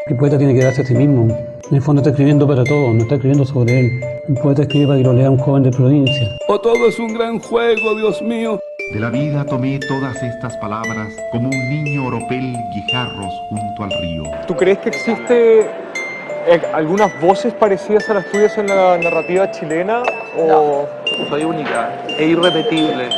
El poeta tiene que darse a sí mismo. En el fondo está escribiendo para todos, no está escribiendo sobre él. Un poeta escribe para que lo lea un joven de provincia. O todo es un gran juego, Dios mío. De la vida tomé todas estas palabras como un niño oropel guijarros junto al río. ¿Tú crees que existe algunas voces parecidas a las tuyas en la narrativa chilena? No, soy única e irrepetible.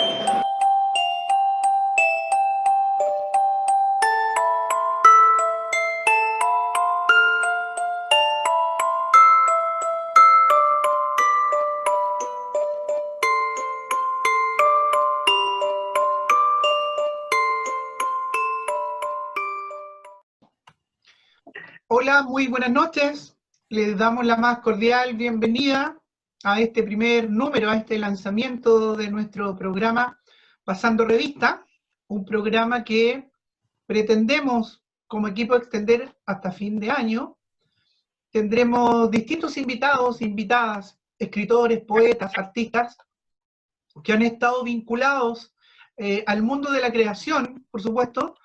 Hola, muy buenas noches. Les damos la más cordial bienvenida a este primer número, a este lanzamiento de nuestro programa Pasando Revista, un programa que pretendemos como equipo extender hasta fin de año. Tendremos distintos invitados, invitadas, escritores, poetas, artistas, que han estado vinculados al mundo de la creación, por supuesto,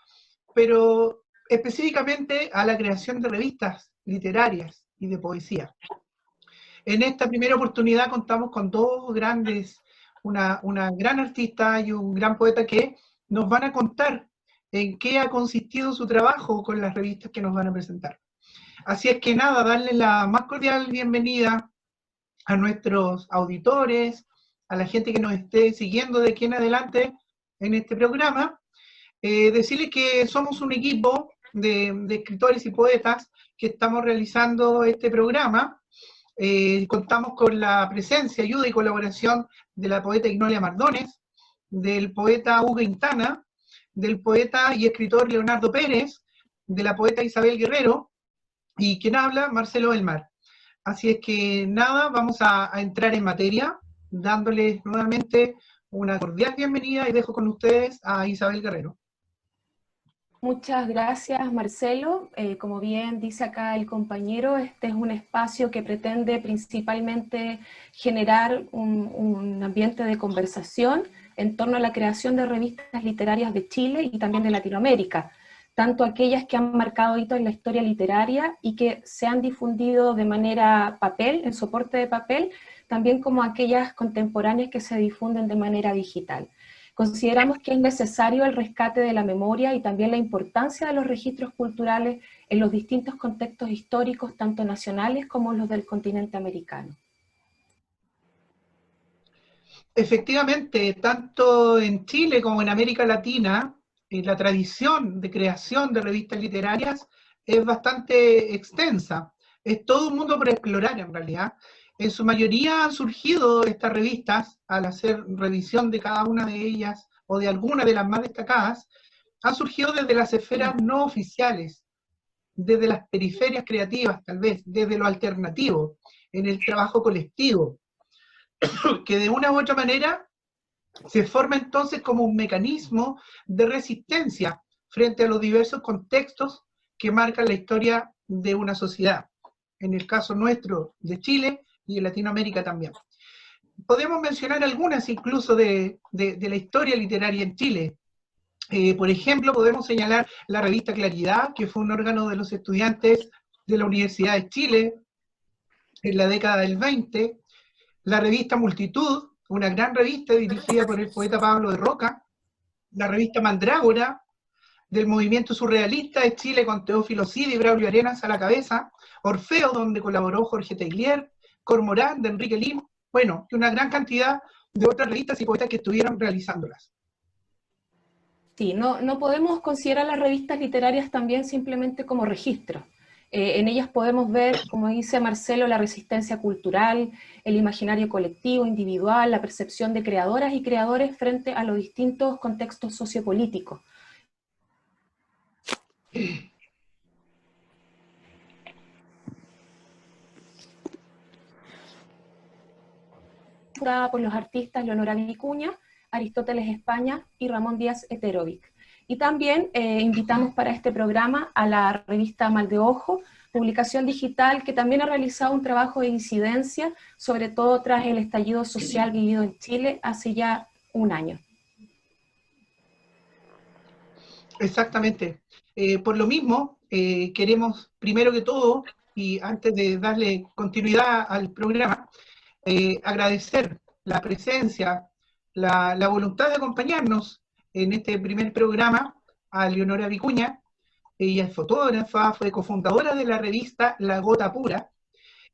pero específicamente a la creación de revistas literarias y de poesía. En esta primera oportunidad contamos con dos grandes, una gran artista y un gran poeta que nos van a contar en qué ha consistido su trabajo con las revistas que nos van a presentar. Así es que nada, darle la más cordial bienvenida a nuestros auditores, a la gente que nos esté siguiendo de aquí en adelante en este programa. Decirles que somos un equipo de escritores y poetas que estamos realizando este programa. Contamos con la presencia, ayuda y colaboración de la poeta Ignolia Mardones, del poeta Hugo Quintana, del poeta y escritor Leonardo Pérez, de la poeta Isabel Guerrero, y quien habla, Marcelo del Mar. Así es que nada, vamos a entrar en materia, dándoles nuevamente una cordial bienvenida y dejo con ustedes a Isabel Guerrero. Muchas gracias, Marcelo. Como bien dice acá el compañero, este es un espacio que pretende principalmente generar un ambiente de conversación en torno a la creación de revistas literarias de Chile y también de Latinoamérica, tanto aquellas que han marcado hitos en la historia literaria y que se han difundido de manera papel, en soporte de papel, también como aquellas contemporáneas que se difunden de manera digital. Consideramos que es necesario el rescate de la memoria y también la importancia de los registros culturales en los distintos contextos históricos, tanto nacionales como los del continente americano. Efectivamente, tanto en Chile como en América Latina, la tradición de creación de revistas literarias es bastante extensa. Es todo un mundo por explorar en realidad. En su mayoría han surgido estas revistas, al hacer revisión de cada una de ellas o de alguna de las más destacadas, han surgido desde las esferas no oficiales, desde las periferias creativas tal vez, desde lo alternativo, en el trabajo colectivo, que de una u otra manera se forma entonces como un mecanismo de resistencia frente a los diversos contextos que marcan la historia de una sociedad. En el caso nuestro de Chile y en Latinoamérica también. Podemos mencionar algunas incluso de la historia literaria en Chile. Por ejemplo, podemos señalar la revista Claridad, que fue un órgano de los estudiantes de la Universidad de Chile en la década del 20, la revista Multitud, una gran revista dirigida por el poeta Pablo de Roca, la revista Mandrágora, del movimiento surrealista de Chile con Teófilo Cid y Braulio Arenas a la cabeza, Orfeo, donde colaboró Jorge Teillier, Cormorán, de Enrique Lim, bueno, y una gran cantidad de otras revistas y poetas que estuvieron realizándolas. Sí, no podemos considerar las revistas literarias también simplemente como registros. En ellas podemos ver, como dice Marcelo, la resistencia cultural, el imaginario colectivo, individual, la percepción de creadoras y creadores frente a los distintos contextos sociopolíticos. Fundada por los artistas Leonora Vicuña, Aristóteles España y Ramón Díaz Heterovic. Y también invitamos para este programa a la revista Mal de Ojo, publicación digital que también ha realizado un trabajo de incidencia, sobre todo tras el estallido social vivido en Chile hace ya un año. Exactamente. Por lo mismo, queremos, primero que todo, y antes de darle continuidad al programa, agradecer la presencia, la voluntad de acompañarnos en este primer programa a Leonora Vicuña. Ella es fotógrafa, fue cofundadora de la revista La Gota Pura,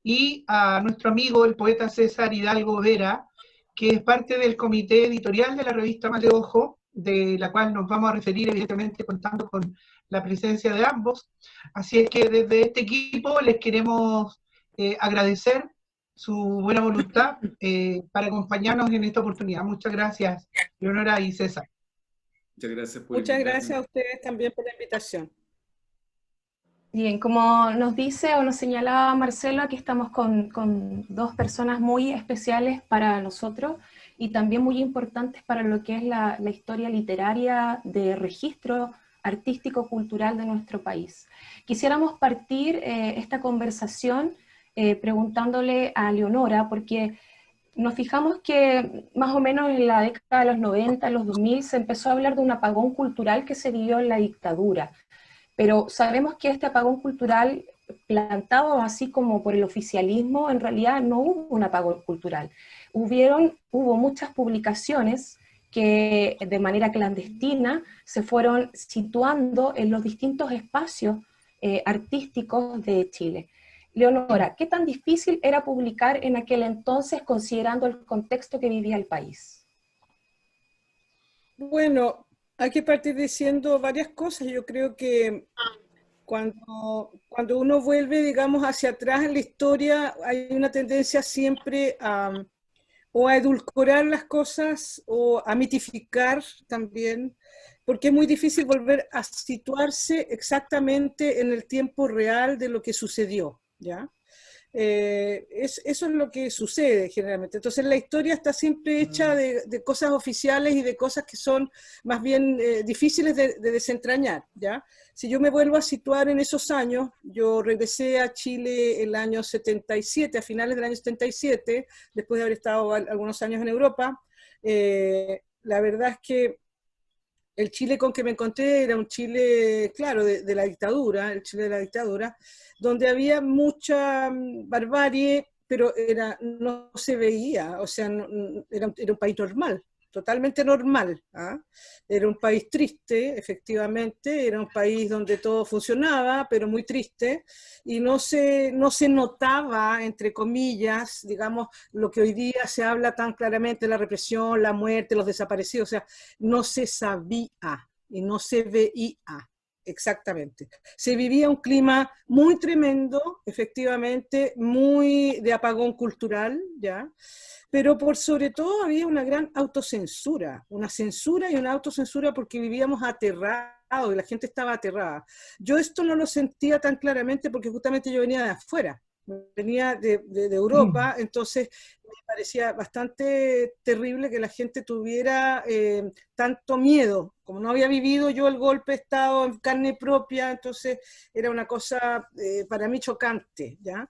y a nuestro amigo el poeta César Hidalgo Vera, que es parte del comité editorial de la revista Mal de Ojo, de la cual nos vamos a referir evidentemente contando con la presencia de ambos. Así es que desde este equipo les queremos agradecer su buena voluntad para acompañarnos en esta oportunidad. Muchas gracias, Leonora y César. Muchas gracias por Muchas invitarme. gracias a ustedes también por la invitación. Bien, como nos dice o nos señalaba Marcelo, aquí estamos con dos personas muy especiales para nosotros y también muy importantes para lo que es la historia literaria de registro artístico-cultural de nuestro país. Quisiéramos partir esta conversación preguntándole a Leonora, porque nos fijamos que más o menos en la década de los 90, los 2000, se empezó a hablar de un apagón cultural que se vivió en la dictadura. Pero sabemos que este apagón cultural plantado así como por el oficialismo, en realidad no hubo un apagón cultural. Hubo muchas publicaciones que de manera clandestina se fueron situando en los distintos espacios artísticos de Chile. Leonora, ¿qué tan difícil era publicar en aquel entonces considerando el contexto que vivía el país? Bueno, hay que partir diciendo varias cosas. Yo creo que cuando uno vuelve, digamos, hacia atrás en la historia, hay una tendencia siempre o a edulcorar las cosas o a mitificar también, porque es muy difícil volver a situarse exactamente en el tiempo real de lo que sucedió, ¿ya? Eso es lo que sucede generalmente. Entonces la historia está siempre hecha de cosas oficiales y de cosas que son más bien difíciles de desentrañar, ¿ya? Si yo me vuelvo a situar en esos años, yo regresé a Chile el año 77, a finales del año 77, después de haber estado algunos años en Europa. La verdad es que el Chile con que me encontré era un Chile, claro, de la dictadura, el Chile de la dictadura, donde había mucha barbarie, pero no se veía, o sea, era un país normal, totalmente normal, ¿ah? Era un país triste, efectivamente, era un país donde todo funcionaba, pero muy triste, y no se notaba, entre comillas, digamos, lo que hoy día se habla tan claramente, la represión, la muerte, los desaparecidos, o sea, no se sabía y no se veía. Exactamente. Se vivía un clima muy tremendo, efectivamente, muy de apagón cultural, ¿ya? Pero por sobre todo había una gran autocensura, una censura y una autocensura porque vivíamos aterrados y la gente estaba aterrada. Yo esto no lo sentía tan claramente porque justamente yo venía de afuera, venía de Europa, entonces me parecía bastante terrible que la gente tuviera tanto miedo. Como no había vivido yo el golpe de Estado en carne propia, entonces era una cosa para mí chocante, ¿ya?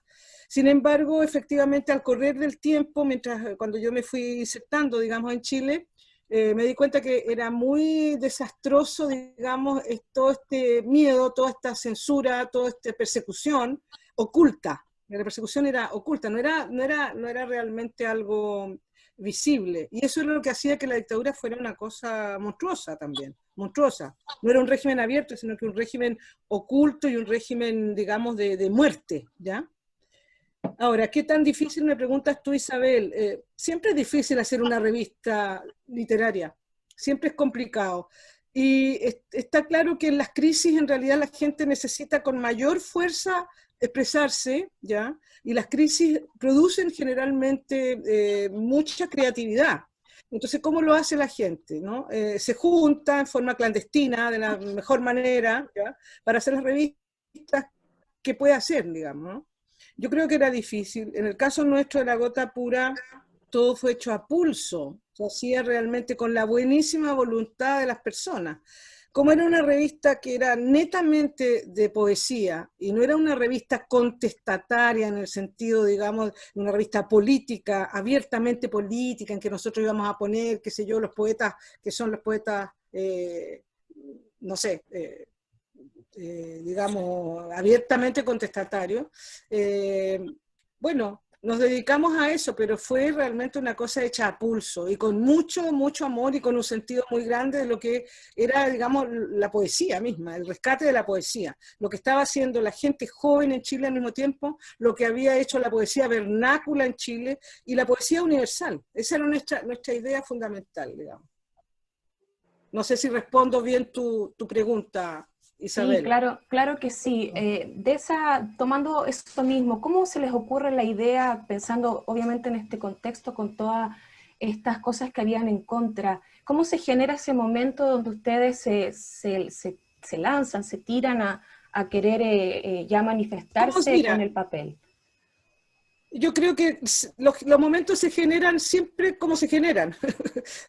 Sin embargo, efectivamente, al correr del tiempo, cuando yo me fui insertando, digamos, en Chile, me di cuenta que era muy desastroso, digamos, todo este miedo, toda esta censura, toda esta persecución oculta. La persecución era oculta, no era realmente algo visible. Y eso es lo que hacía que la dictadura fuera una cosa monstruosa también, monstruosa. No era un régimen abierto, sino que un régimen oculto y un régimen, digamos, de muerte, ¿ya? Ahora, ¿qué tan difícil, me preguntas tú, Isabel? Siempre es difícil hacer una revista literaria, siempre es complicado. Y está claro que en las crisis en realidad la gente necesita con mayor fuerza expresarse, ¿ya? Y las crisis producen generalmente mucha creatividad. Entonces, ¿cómo lo hace la gente, ¿no? Se junta en forma clandestina, de la mejor manera, ¿ya? Para hacer las revistas que puede hacer, digamos, ¿no? Yo creo que era difícil. En el caso nuestro de La Gota Pura, todo fue hecho a pulso. Se hacía realmente con la buenísima voluntad de las personas. Como era una revista que era netamente de poesía, y no era una revista contestataria en el sentido, digamos, de una revista política, abiertamente política, en que nosotros íbamos a poner, qué sé yo, los poetas, que son los poetas, no sé, digamos, abiertamente contestatario. Bueno, nos dedicamos a eso, pero fue realmente una cosa hecha a pulso y con mucho, mucho amor y con un sentido muy grande de lo que era, digamos, la poesía misma, el rescate de la poesía, lo que estaba haciendo la gente joven en Chile al mismo tiempo, lo que había hecho la poesía vernácula en Chile y la poesía universal. Esa era nuestra idea fundamental, digamos. No sé si respondo bien tu pregunta, Isabel. Sí, claro que sí. Tomando esto mismo, ¿cómo se les ocurre la idea, pensando obviamente en este contexto con todas estas cosas que habían en contra, cómo se genera ese momento donde ustedes se lanzan, se tiran a querer ya manifestarse con el papel? Yo creo que los momentos se generan siempre como se generan.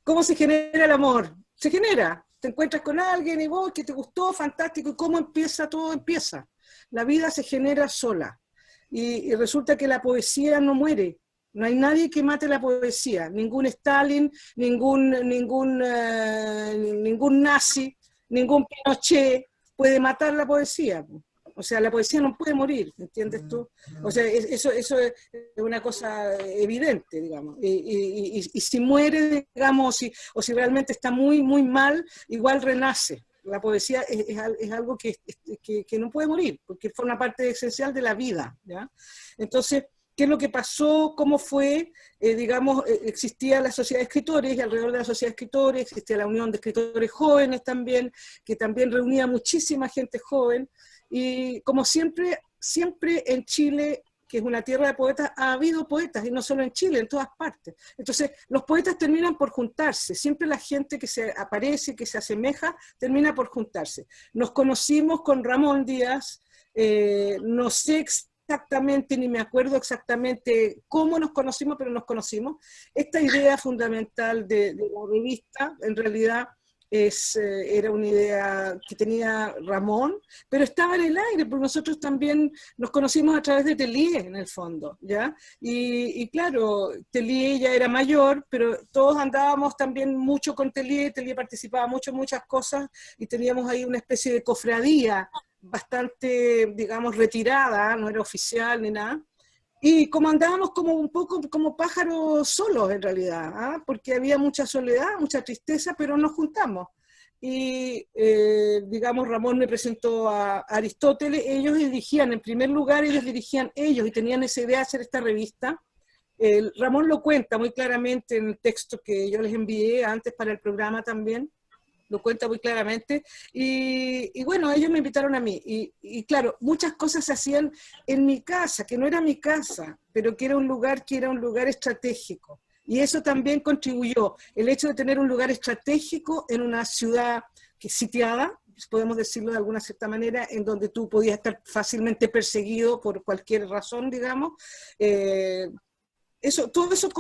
¿Cómo se genera el amor? Se genera. Te encuentras con alguien y vos que te gustó, fantástico, y cómo empieza, todo empieza. La vida se genera sola. Y resulta que la poesía no muere. No hay nadie que mate la poesía. Ningún Stalin, ningún nazi, ningún Pinochet puede matar la poesía. O sea, la poesía no puede morir, ¿entiendes tú? O sea, eso es una cosa evidente, digamos. Y si muere, digamos, o si realmente está muy, muy mal, igual renace. La poesía es algo que no puede morir, porque forma parte esencial de la vida, ¿ya? Entonces, ¿qué es lo que pasó? ¿Cómo fue? Digamos, existía la sociedad de escritores, y alrededor de la sociedad de escritores existía la unión de escritores jóvenes también, que también reunía muchísima gente joven. Y como siempre en Chile, que es una tierra de poetas, ha habido poetas, y no solo en Chile, en todas partes. Entonces, los poetas terminan por juntarse, siempre la gente que se aparece, que se asemeja, termina por juntarse. Nos conocimos con Ramón Díaz, no sé exactamente, ni me acuerdo exactamente cómo nos conocimos, pero nos conocimos. Esta idea fundamental de la revista, en realidad, era una idea que tenía Ramón, pero estaba en el aire, porque nosotros también nos conocimos a través de Telie, en el fondo, ¿ya? Y claro, Telie ya era mayor, pero todos andábamos también mucho con Telie participaba mucho en muchas cosas, y teníamos ahí una especie de cofradía bastante, digamos, retirada, no era oficial ni nada. Y como andábamos como un poco como pájaros solos en realidad, ¿ah? Porque había mucha soledad, mucha tristeza, pero nos juntamos. Y digamos, Ramón me presentó a Aristóteles, ellos dirigían, en primer lugar ellos dirigían ellos y tenían esa idea de hacer esta revista. Ramón lo cuenta muy claramente en el texto que yo les envié antes para el programa también, lo cuenta muy claramente, y bueno, ellos me invitaron a mí, y claro, muchas cosas se hacían en mi casa, que no era mi casa, pero que era un lugar estratégico, y eso también contribuyó, el hecho de tener un lugar estratégico en una ciudad que sitiada, podemos decirlo de alguna cierta manera, en donde tú podías estar fácilmente perseguido por cualquier razón, digamos, todo eso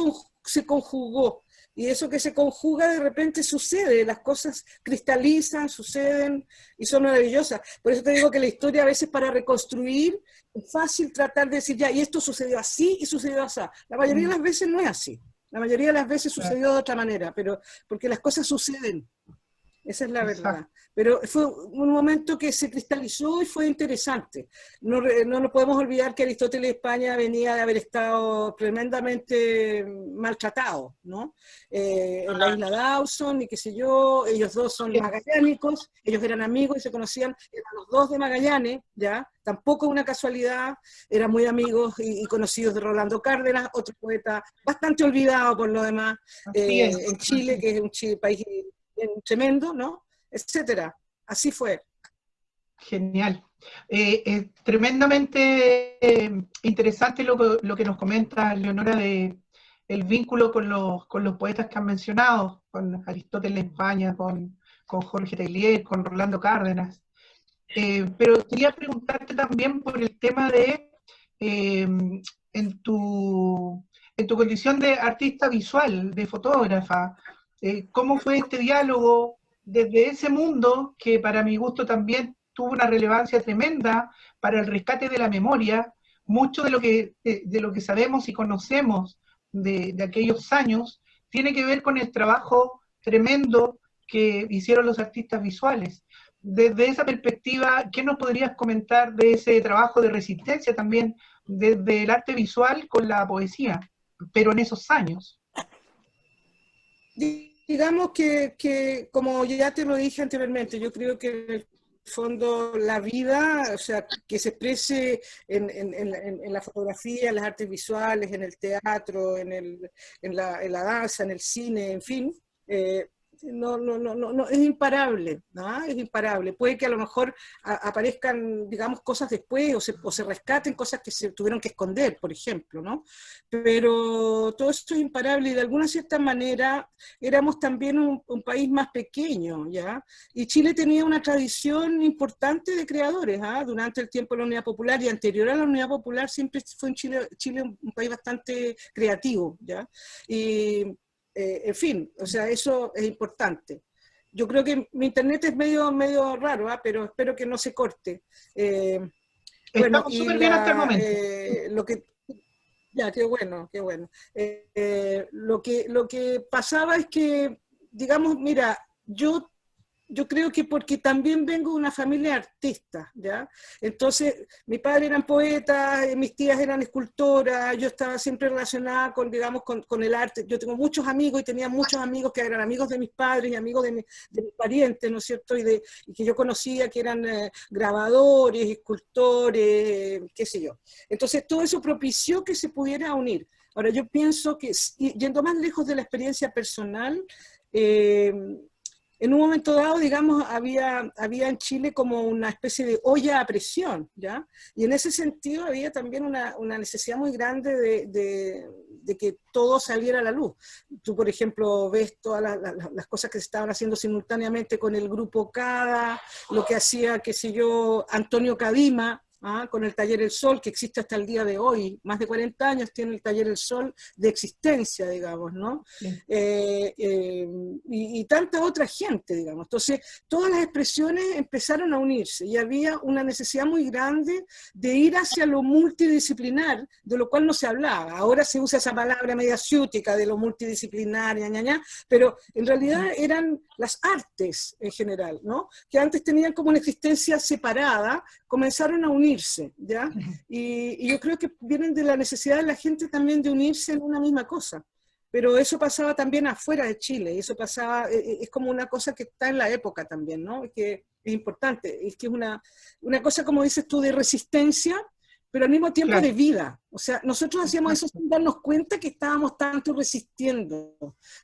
se conjugó. Y eso que se conjuga de repente sucede, las cosas cristalizan, suceden y son maravillosas. Por eso te digo que la historia a veces para reconstruir es fácil tratar de decir ya, y esto sucedió así y sucedió así. La mayoría de las veces no es así. La mayoría de las veces sucedió de otra manera, pero porque las cosas suceden. Esa es la verdad. Pero fue un momento que se cristalizó y fue interesante. No nos podemos olvidar que Aristóteles de España venía de haber estado tremendamente maltratado, ¿no? En la isla Dawson y qué sé yo, ellos dos son magallánicos, ellos eran amigos y se conocían, eran los dos de Magallanes, ¿ya? Tampoco una casualidad, eran muy amigos y conocidos de Rolando Cárdenas, otro poeta bastante olvidado por lo demás, en Chile, que es un país tremendo, ¿no? Etcétera. Así fue. Genial. Tremendamente interesante lo que nos comenta Leonora de el vínculo con los poetas que han mencionado, con Aristóteles de España, con Jorge Teillier, con Rolando Cárdenas. Pero quería preguntarte también por el tema de en tu condición de artista visual, de fotógrafa, ¿cómo fue este diálogo desde ese mundo que para mi gusto también tuvo una relevancia tremenda para el rescate de la memoria? Mucho de lo que sabemos y conocemos de aquellos años tiene que ver con el trabajo tremendo que hicieron los artistas visuales. Desde esa perspectiva, ¿qué nos podrías comentar de ese trabajo de resistencia también desde el arte visual con la poesía, pero en esos años? Digamos que, como ya te lo dije anteriormente, yo creo que en el fondo la vida, o sea, que se exprese en la fotografía, en las artes visuales, en el teatro, en la danza, en el cine, en fin, no, es imparable, ¿no? Es imparable. Puede que a lo mejor aparezcan, digamos, cosas después o se rescaten cosas que se tuvieron que esconder, por ejemplo, ¿no? Pero todo esto es imparable y de alguna cierta manera éramos también un país más pequeño, ¿ya? Y Chile tenía una tradición importante de creadores, ¿ah? Durante el tiempo de la Unidad Popular y anterior a la Unidad Popular siempre fue en Chile un país bastante creativo, ¿ya? Y en fin, o sea, eso es importante. Yo creo que mi internet es medio raro, pero espero que no se corte. Estamos súper bien hasta el momento. Ya, qué bueno, qué bueno. Lo que pasaba es que, digamos, mira, yo creo que porque también vengo de una familia de artistas, ¿ya? Entonces, mi padre eran poetas, mis tías eran escultoras, yo estaba siempre relacionada con, digamos, con el arte. Yo tengo muchos amigos y tenía muchos amigos que eran amigos de mis padres y amigos de mis parientes, ¿no es cierto? Y que yo conocía que eran grabadores, escultores, qué sé yo. Entonces, todo eso propició que se pudiera unir. Ahora, yo pienso que, yendo más lejos de la experiencia personal, en un momento dado, digamos, había en Chile como una especie de olla a presión, ¿ya? Y en ese sentido había también una necesidad muy grande de que todo saliera a la luz. Tú, por ejemplo, ves todas las cosas que se estaban haciendo simultáneamente con el grupo CADA, lo que hacía, qué sé yo, Antonio Cadima, con el Taller El Sol, que existe hasta el día de hoy, más de 40 años tiene el Taller El Sol de existencia, digamos, ¿no? Sí. Y tanta otra gente, digamos. Entonces, todas las expresiones empezaron a unirse y había una necesidad muy grande de ir hacia lo multidisciplinar, de lo cual no se hablaba. Ahora se usa esa palabra media ciútica de lo multidisciplinar, pero en realidad eran las artes en general, ¿no? Que antes tenían como una existencia separada, comenzaron a unirse, ¿ya? Y yo creo que vienen de la necesidad de la gente también de unirse en una misma cosa. Pero eso pasaba también afuera de Chile, y eso pasaba, es como una cosa que está en la época también, ¿no? Que es importante, es que es una cosa, como dices tú, de resistencia, pero al mismo tiempo de vida. O sea, nosotros hacíamos eso sin darnos cuenta que estábamos tanto resistiendo.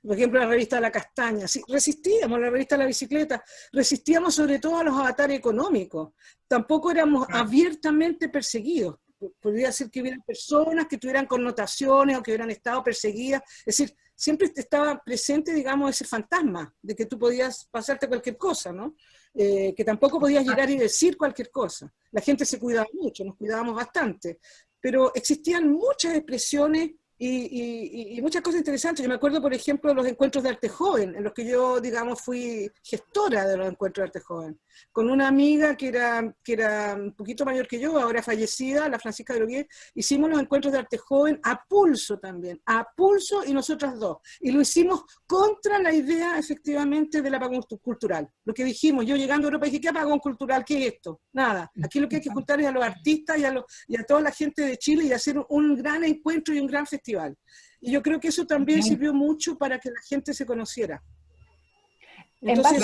Por ejemplo, la revista La Castaña, sí, resistíamos, la revista La Bicicleta, resistíamos sobre todo a los avatares económicos. Tampoco éramos abiertamente perseguidos. Podría ser que hubieran personas que tuvieran connotaciones o que hubieran estado perseguidas. Es decir, siempre estaba presente, digamos, ese fantasma de que tú podías pasarte cualquier cosa, ¿no? Que tampoco podías llegar y decir cualquier cosa. La gente se cuidaba mucho, nos cuidábamos bastante, pero existían muchas expresiones y muchas cosas interesantes. Yo me acuerdo, por ejemplo, de los encuentros de arte joven, en los que yo, digamos, fui gestora de los encuentros de arte joven, con una amiga que era un poquito mayor que yo, ahora fallecida, la Francisca de Droguet. Hicimos los encuentros de arte joven a pulso también, a pulso, y nosotras dos. Y lo hicimos contra la idea, efectivamente, del apagón cultural. Lo que dijimos, yo llegando a Europa dije, ¿qué apagón cultural? ¿Qué es esto? Nada. Aquí lo que hay que juntar es a los artistas y a toda la gente de Chile y hacer un gran encuentro y un gran festival. Y yo creo que eso también sirvió mucho para que la gente se conociera. Entonces,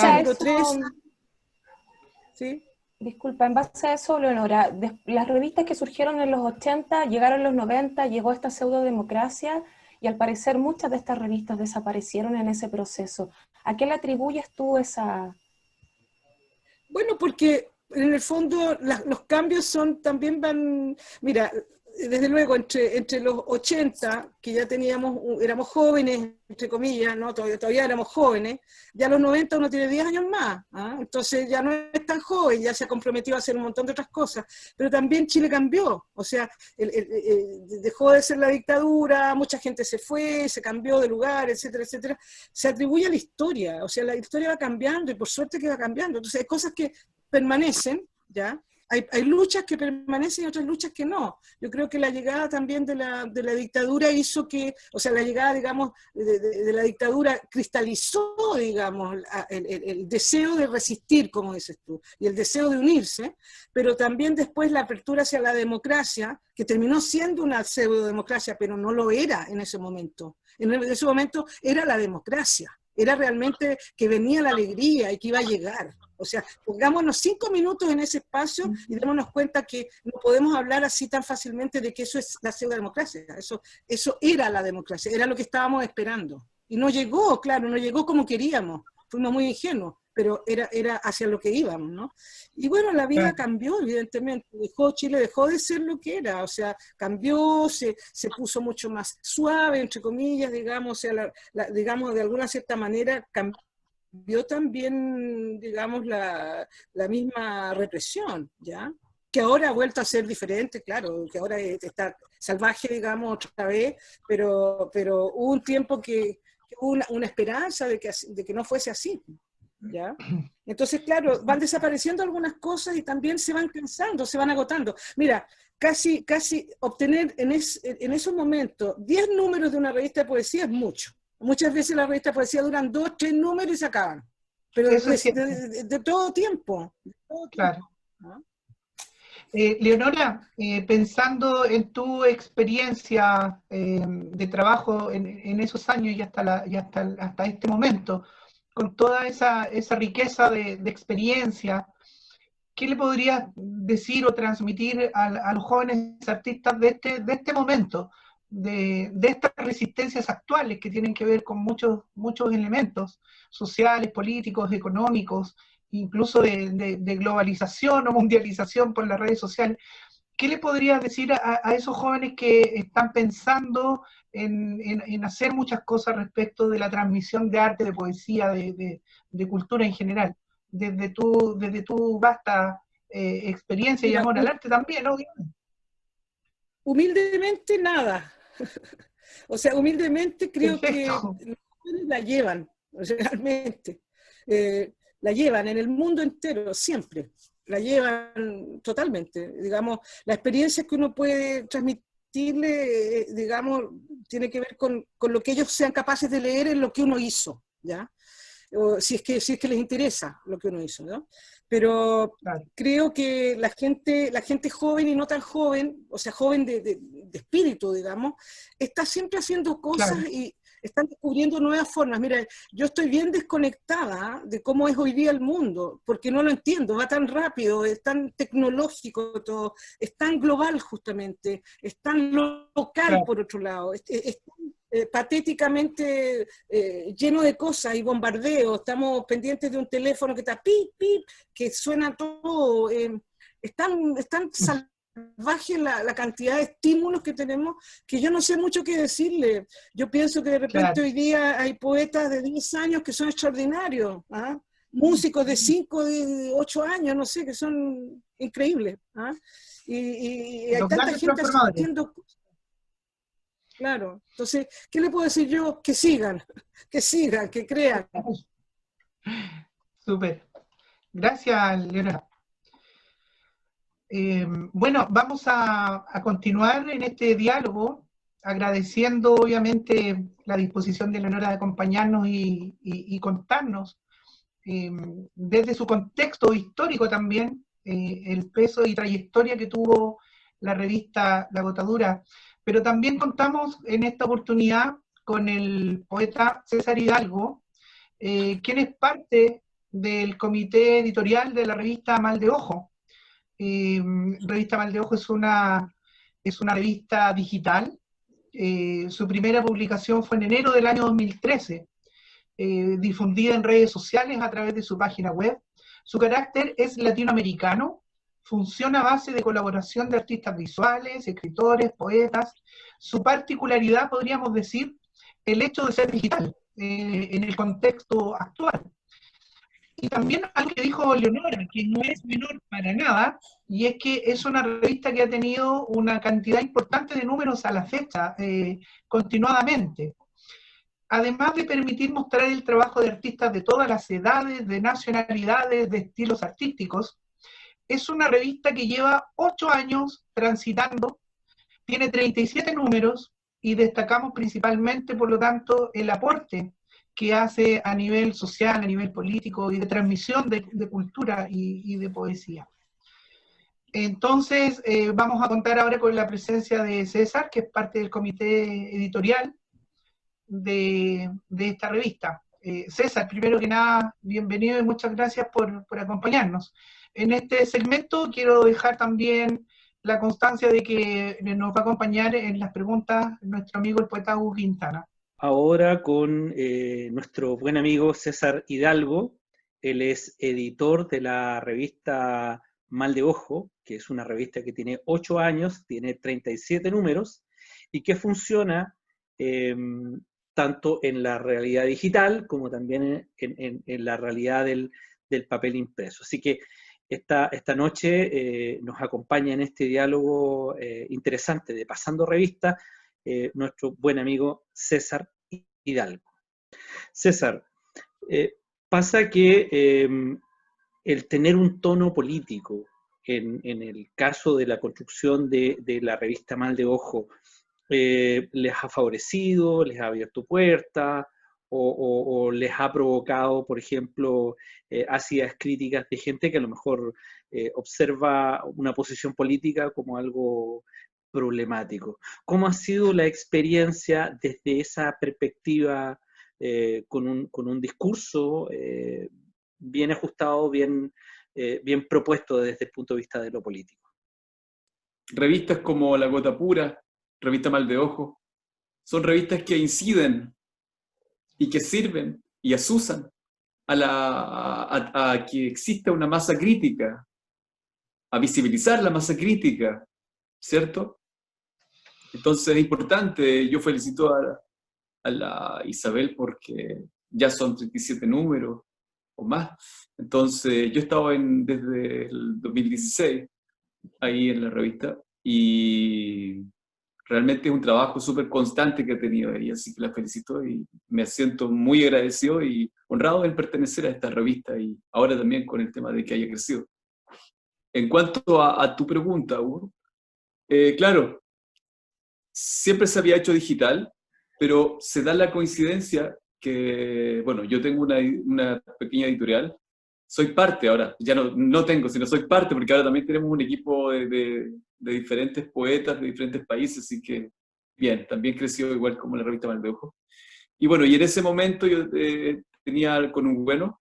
¿sí? Disculpa, en base a eso, Leonora, las revistas que surgieron en los 80, llegaron en los 90, llegó esta pseudodemocracia, y al parecer muchas de estas revistas desaparecieron en ese proceso. ¿A qué le atribuyes tú esa...? Bueno, porque en el fondo los cambios también van... Mira, desde luego, entre los 80, que ya éramos jóvenes, entre comillas, ¿no? Todavía éramos jóvenes, ya a los 90 uno tiene 10 años más, entonces ya no es tan joven, ya se ha comprometido a hacer un montón de otras cosas, pero también Chile cambió, o sea, dejó de ser la dictadura, mucha gente se fue, se cambió de lugar, etcétera, etcétera, se atribuye a la historia, o sea, la historia va cambiando y por suerte que va cambiando, entonces hay cosas que permanecen, ¿ya? hay luchas que permanecen y otras luchas que no. Yo creo que la llegada también de la dictadura hizo que, o sea, la llegada, digamos, de la dictadura cristalizó, digamos, el deseo de resistir, como dices tú, y el deseo de unirse, pero también después la apertura hacia la democracia, que terminó siendo una pseudo-democracia, pero no lo era en ese momento. En ese momento era la democracia, era realmente que venía la alegría y que iba a llegar. O sea, pongámonos 5 minutos en ese espacio y démonos cuenta que no podemos hablar así tan fácilmente de que eso es la pseudodemocracia. Eso era la democracia, era lo que estábamos esperando. Y no llegó, claro, no llegó como queríamos. Fuimos muy ingenuos, pero era hacia lo que íbamos, ¿no? Y bueno, la vida cambió, evidentemente. Chile dejó de ser lo que era, o sea, cambió, se puso mucho más suave, entre comillas, digamos, o sea, digamos, de alguna cierta manera cambió también, digamos, la misma represión, ¿ya? Que ahora ha vuelto a ser diferente, claro, que ahora está salvaje, digamos, otra vez, pero hubo un tiempo que hubo una esperanza de que no fuese así, ¿ya? Entonces, claro, van desapareciendo algunas cosas y también se van cansando, se van agotando. Mira, casi obtener en esos momentos 10 números de una revista de poesía es mucho. Muchas veces las revistas de poesía duran 2, 3 números y se acaban. Pero de todo tiempo. Claro. ¿No? Leonora, pensando en tu experiencia de trabajo en esos años y hasta este momento, con toda esa riqueza de experiencia, ¿qué le podrías decir o transmitir a los jóvenes artistas de este momento? De estas resistencias actuales que tienen que ver con muchos elementos sociales, políticos, económicos, incluso de globalización o mundialización por las redes sociales. ¿Qué le podrías decir a esos jóvenes que están pensando en hacer muchas cosas respecto de la transmisión de arte, de poesía, de cultura en general? Desde tu vasta experiencia y amor al arte también, ¿no? Humildemente nada. O sea, humildemente creo que los jóvenes la llevan, realmente. La llevan en el mundo entero, siempre. La llevan totalmente. Digamos, la experiencia que uno puede transmitirle, digamos, tiene que ver con lo que ellos sean capaces de leer en lo que uno hizo, ¿ya? O si es que les interesa lo que uno hizo, ¿no? Pero creo que la gente joven y no tan joven, o sea, joven de espíritu, digamos, está siempre haciendo cosas y están descubriendo nuevas formas. Mira, yo estoy bien desconectada de cómo es hoy día el mundo, porque no lo entiendo, va tan rápido, es tan tecnológico todo, es tan global justamente, es tan local por otro lado, es tan patéticamente lleno de cosas y bombardeos. Estamos pendientes de un teléfono que está pip, pip, que suena todo. Es tan salvaje la cantidad de estímulos que tenemos que yo no sé mucho qué decirle. Yo pienso que de repente hoy día hay poetas de 10 años que son extraordinarios, ¿ah? Músicos de 5, de 8 años, no sé, que son increíbles, ¿ah? Y hay tanta gente haciendo cosas. Claro, entonces, ¿qué le puedo decir yo? Que sigan, que crean. Súper. Gracias, Leonora. Bueno, vamos a continuar en este diálogo, agradeciendo obviamente la disposición de Leonora de acompañarnos y contarnos desde su contexto histórico también, el peso y trayectoria que tuvo la revista La Botadura. Pero también contamos en esta oportunidad con el poeta César Hidalgo, quien es parte del comité editorial de la revista Mal de Ojo. Revista Mal de Ojo es una revista digital. Su primera publicación fue en enero del año 2013, difundida en redes sociales a través de su página web. Su carácter es latinoamericano. Funciona a base de colaboración de artistas visuales, escritores, poetas. Su particularidad, podríamos decir, el hecho de ser digital en el contexto actual. Y también algo que dijo Leonora, que no es menor para nada, y es que es una revista que ha tenido una cantidad importante de números a la fecha, continuadamente. Además de permitir mostrar el trabajo de artistas de todas las edades, de nacionalidades, de estilos artísticos, Es una revista que lleva 8 años transitando, tiene 37 números y destacamos principalmente, por lo tanto, el aporte que hace a nivel social, a nivel político y de transmisión de cultura y de poesía. Entonces, vamos a contar ahora con la presencia de César, que es parte del comité editorial de esta revista. César, primero que nada, bienvenido y muchas gracias por acompañarnos. En este segmento quiero dejar también la constancia de que nos va a acompañar en las preguntas nuestro amigo el poeta Hugo Quintana. Ahora con nuestro buen amigo César Hidalgo. Él es editor de la revista Mal de Ojo, que es una revista que tiene 8 años, tiene 37 números, y que funciona tanto en la realidad digital como también en la realidad del papel impreso. Así que esta noche nos acompaña en este diálogo interesante de Pasando Revista nuestro buen amigo César Hidalgo. César, pasa que el tener un tono político en el caso de la construcción de la revista Mal de Ojo les ha favorecido, les ha abierto puertas o les ha provocado, por ejemplo, ácidas críticas de gente que a lo mejor observa una posición política como algo problemático. ¿Cómo ha sido la experiencia desde esa perspectiva con un discurso bien ajustado, bien propuesto desde el punto de vista de lo político? Revistas como La Gota Pura, Revista Mal de Ojo, son revistas que inciden y que sirven y asusan a que exista una masa crítica, a visibilizar la masa crítica, ¿cierto? Entonces es importante, yo felicito a la Isabel porque ya son 37 números o más. Entonces yo he estado desde el 2016 ahí en la revista y realmente es un trabajo súper constante que ha tenido ella, así que la felicito y me siento muy agradecido y honrado en pertenecer a esta revista y ahora también con el tema de que haya crecido. En cuanto a tu pregunta, Hugo, claro, siempre se había hecho digital, pero se da la coincidencia que, bueno, yo tengo una pequeña editorial, soy parte ahora, ya no tengo, sino soy parte, porque ahora también tenemos un equipo de diferentes poetas de diferentes países, así que, bien, también creció igual como la revista Mal de Ojo. Y bueno, y en ese momento yo tenía con un bueno,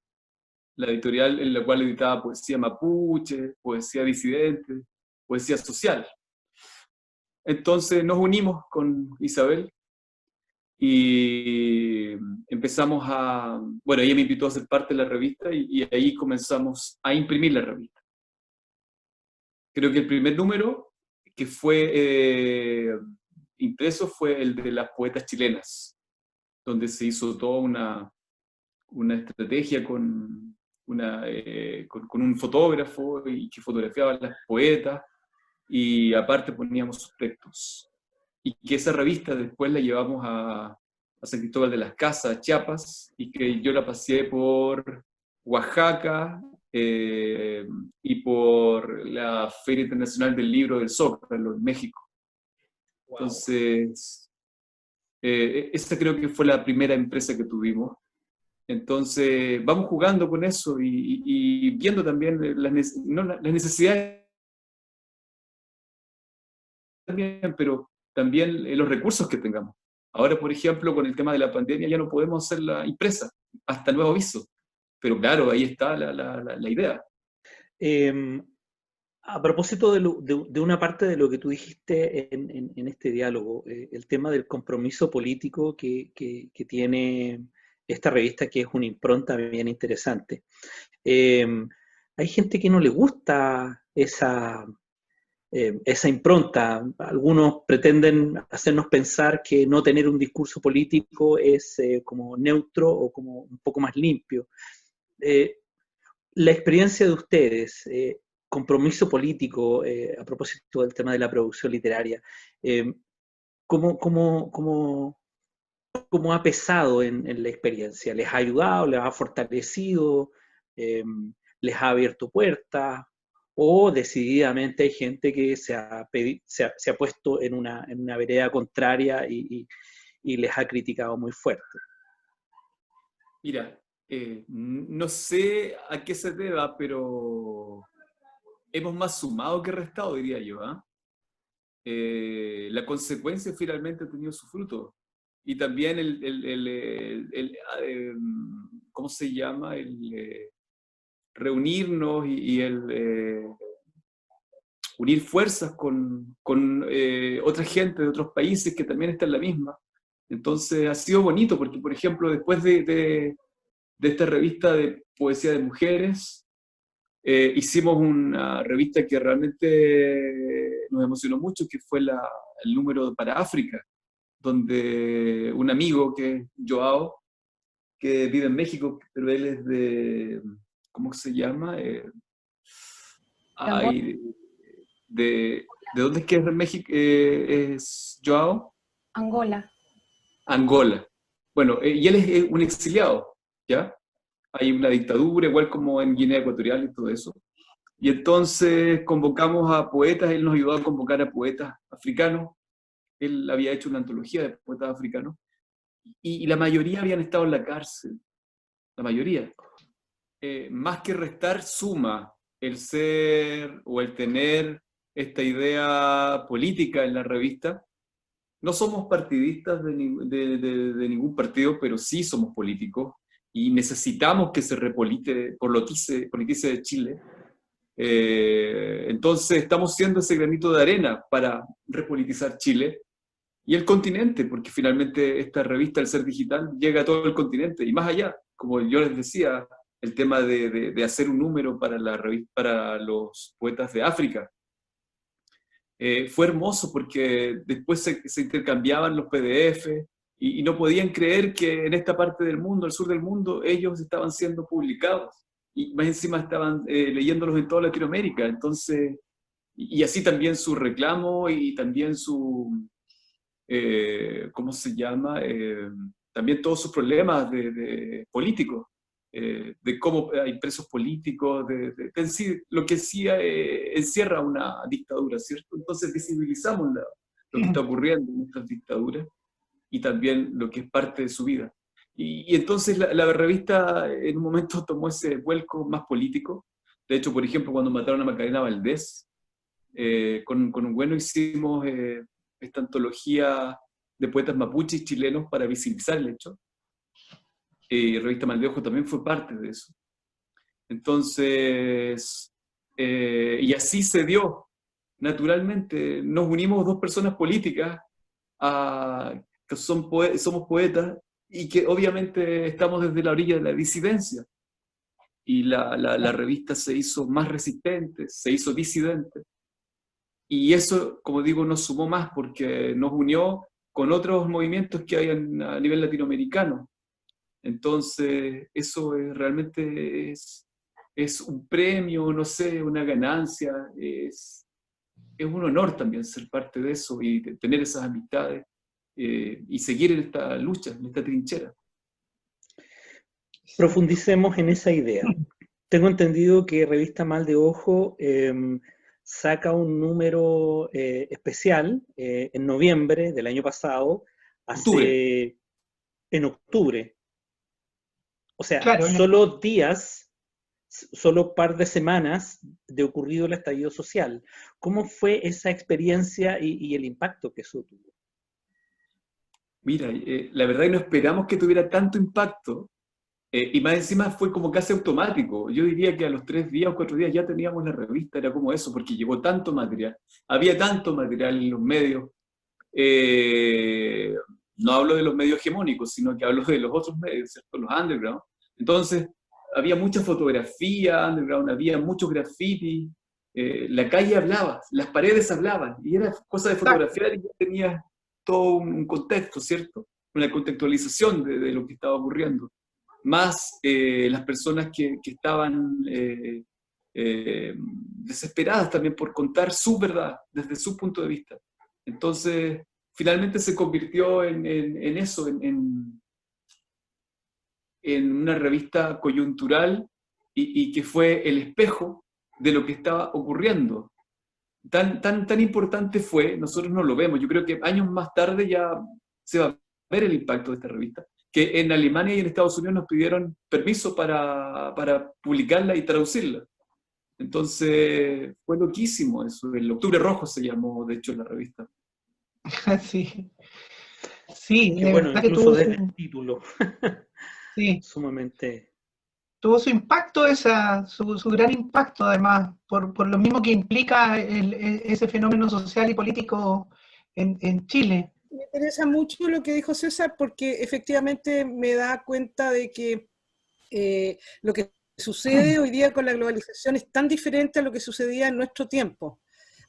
la editorial en la cual editaba poesía mapuche, poesía disidente, poesía social. Entonces nos unimos con Isabel y empezamos bueno, ella me invitó a ser parte de la revista y ahí comenzamos a imprimir la revista. Creo que el primer número que fue impreso fue el de las poetas chilenas, donde se hizo toda una estrategia con un fotógrafo y que fotografiaba a las poetas, y aparte poníamos sus textos. Y que esa revista después la llevamos a San Cristóbal de las Casas, Chiapas, y que yo la pasé por Oaxaca y por la Feria Internacional del Libro del Zócalo en México. Wow. Entonces, esa creo que fue la primera empresa que tuvimos. Entonces, vamos jugando con eso y viendo también las necesidades también, pero también los recursos que tengamos. Ahora, por ejemplo, con el tema de la pandemia ya no podemos hacerla impresa, hasta nuevo aviso. Pero claro, ahí está la idea. A propósito de una parte de lo que tú dijiste en este diálogo, el tema del compromiso político que tiene esta revista, que es una impronta bien interesante. Hay gente que no le gusta esa impronta. Algunos pretenden hacernos pensar que no tener un discurso político es como neutro o como un poco más limpio. La experiencia de ustedes, compromiso político, a propósito del tema de la producción literaria, ¿cómo ha pesado en la experiencia? ¿Les ha ayudado? ¿Les ha fortalecido? ¿Les ha abierto puertas? o decididamente hay gente que se ha puesto en una vereda contraria y les ha criticado muy fuerte. Mira, no sé a qué se deba, pero hemos más sumado que restado, diría yo. La consecuencia finalmente ha tenido su fruto. Y también ¿cómo se llama? Reunirnos y unir fuerzas con otra gente de otros países que también está en la misma. Entonces ha sido bonito porque, por ejemplo, después de esta revista de poesía de mujeres, hicimos una revista que realmente nos emocionó mucho, que fue el número para África, donde un amigo que es Joao, que vive en México, pero él es de, ¿cómo se llama? ¿De dónde es que es México? ¿Es Joao? Angola. Angola. Bueno, y él es un exiliado, ¿ya? Hay una dictadura, igual como en Guinea Ecuatorial y todo eso. Y entonces convocamos a poetas, él nos ayudó a convocar a poetas africanos. Él había hecho una antología de poetas africanos. Y la mayoría habían estado en la cárcel. La mayoría. Más que restar, suma el ser o el tener esta idea política en la revista. No somos partidistas de ningún partido, pero sí somos políticos y necesitamos que se politice Chile. Entonces estamos siendo ese granito de arena para repolitizar Chile y el continente, porque finalmente esta revista, El Ser Digital, llega a todo el continente y más allá. Como yo les decía, el tema de hacer un número para la revista, para los poetas de África. Fue hermoso porque después se intercambiaban los PDF y no podían creer que en esta parte del mundo, el sur del mundo, ellos estaban siendo publicados y más encima estaban leyéndolos en toda Latinoamérica. Entonces, y así también su reclamo y también su, ¿cómo se llama? También todos sus problemas de políticos. De cómo hay presos políticos, en sí, lo que sí encierra una dictadura, ¿cierto? Entonces visibilizamos lo que está ocurriendo en estas dictaduras y también lo que es parte de su vida. Y entonces la revista en un momento tomó ese vuelco más político. De hecho, por ejemplo, cuando mataron a Macarena Valdés, con un bueno hicimos esta antología de poetas mapuches chilenos para visibilizar el hecho. Revista Mal de Ojo también fue parte de eso. Entonces, y así se dio, naturalmente. Nos unimos dos personas políticas que somos poetas y que obviamente estamos desde la orilla de la disidencia. Y la revista se hizo más resistente, se hizo disidente. Y eso, como digo, nos sumó más porque nos unió con otros movimientos que hay a nivel latinoamericano. Entonces, eso realmente es un premio, no sé, una ganancia, es un honor también ser parte de eso y tener esas amistades y seguir en esta lucha, en esta trinchera. Profundicemos en esa idea. Tengo entendido que Revista Mal de Ojo saca un número especial en noviembre del año pasado, en octubre. O sea, claro, solo días, solo par de semanas de ocurrido el estallido social. ¿Cómo fue esa experiencia y el impacto que eso tuvo? Mira, la verdad que no esperamos que tuviera tanto impacto, y más encima fue como casi automático. Yo diría que a los 3 días o 4 días ya teníamos la revista, era como eso, porque llegó tanto material, había tanto material en los medios. No hablo de los medios hegemónicos, sino que hablo de los otros medios, ¿cierto? Los underground. Entonces, había mucha fotografía underground, había muchos graffiti, la calle hablaba, las paredes hablaban, y era cosa de fotografiar y ya tenía todo un contexto, ¿cierto? Una contextualización de lo que estaba ocurriendo. Más las personas que estaban desesperadas también por contar su verdad desde su punto de vista. Entonces, finalmente se convirtió en eso, en una revista coyuntural y que fue el espejo de lo que estaba ocurriendo. Tan importante fue, nosotros no lo vemos, yo creo que años más tarde ya se va a ver el impacto de esta revista, que en Alemania y en Estados Unidos nos pidieron permiso para publicarla y traducirla. Entonces fue loquísimo eso, el Octubre Rojo se llamó, de hecho, la revista. Sí, sí, Que de bueno, verdad que incluso desde el título, sí, sumamente... tuvo su impacto, su gran impacto además, por lo mismo que implica ese fenómeno social y político en Chile. Me interesa mucho lo que dijo César porque efectivamente me da cuenta de que lo que sucede hoy día con la globalización es tan diferente a lo que sucedía en nuestro tiempo.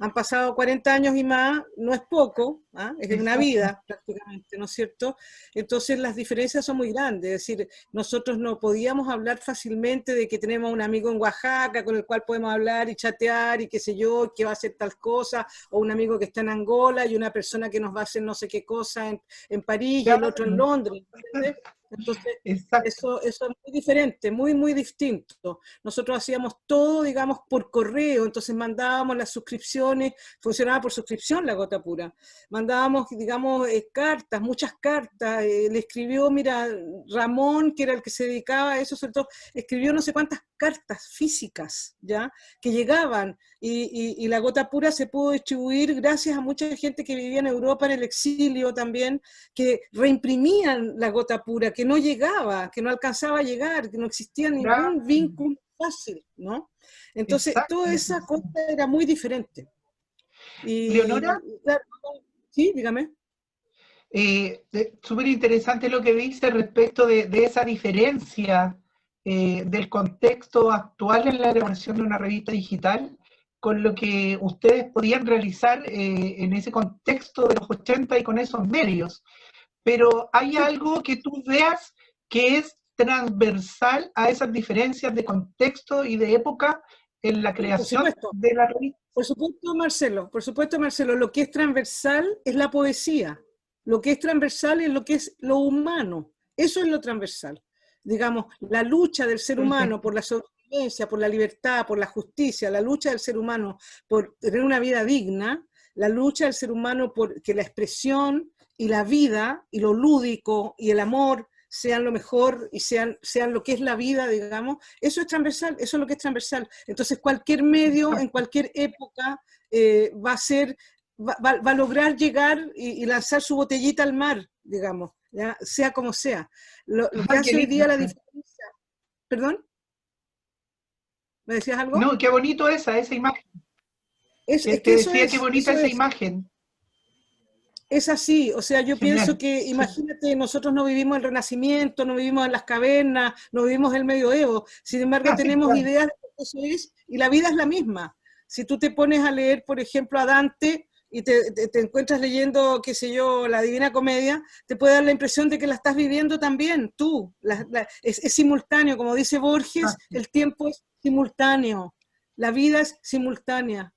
Han pasado 40 años y más, no es poco, ¿ah? Es una vida prácticamente, ¿no es cierto? Entonces las diferencias son muy grandes, es decir, nosotros no podíamos hablar fácilmente de que tenemos un amigo en Oaxaca con el cual podemos hablar y chatear y qué sé yo, que va a hacer tal cosa, o un amigo que está en Angola y una persona que nos va a hacer no sé qué cosa en París y el otro en Londres, ¿entiendes? Entonces, eso es muy diferente, muy distinto. Nosotros hacíamos todo, digamos, por correo, entonces mandábamos las suscripciones, funcionaba por suscripción la Gota Pura. Mandábamos, digamos, cartas, muchas cartas. Le escribió, mira, Ramón, que era el que se dedicaba a eso, sobre todo, escribió no sé cuántas cartas físicas, ¿ya? Que llegaban, y la Gota Pura se pudo distribuir gracias a mucha gente que vivía en Europa en el exilio también, que reimprimían la Gota Pura, que no llegaba, que no alcanzaba a llegar, que no existía ningún vínculo fácil, ¿no? Entonces, toda esa cosa era muy diferente. Y, Leonora, claro, sí, dígame. súper interesante lo que dice respecto de esa diferencia del contexto actual en la elaboración de una revista digital con lo que ustedes podían realizar en ese contexto de los 80 y con esos medios. Pero ¿hay algo que tú veas que es transversal a esas diferencias de contexto y de época en la creación de la revista? Por supuesto, Marcelo, lo que es transversal es la poesía, lo que es transversal es lo que es lo humano, eso es lo transversal. Digamos, la lucha del ser humano por la sobrevivencia, por la libertad, por la justicia, la lucha del ser humano por tener una vida digna, la lucha del ser humano por que la expresión y la vida y lo lúdico y el amor sean lo mejor y sean lo que es la vida, digamos, eso es transversal, eso es lo que es transversal. Entonces cualquier medio, en cualquier época, va a lograr llegar y lanzar su botellita al mar, digamos, ¿ya? Sea como sea. Lo que hace hoy día la diferencia... ¿Perdón? ¿Me decías algo? No, qué bonito esa imagen. Te decía qué bonita esa imagen. Es así, o sea, yo pienso que, imagínate, nosotros no vivimos el Renacimiento, no vivimos en las cavernas, no vivimos el Medioevo, sin embargo tenemos ideas de lo que eso es, y la vida es la misma. Si tú te pones a leer, por ejemplo, a Dante, y te encuentras leyendo, qué sé yo, la Divina Comedia, te puede dar la impresión de que la estás viviendo también, tú. Es simultáneo, como dice Borges, el tiempo es simultáneo, la vida es simultánea.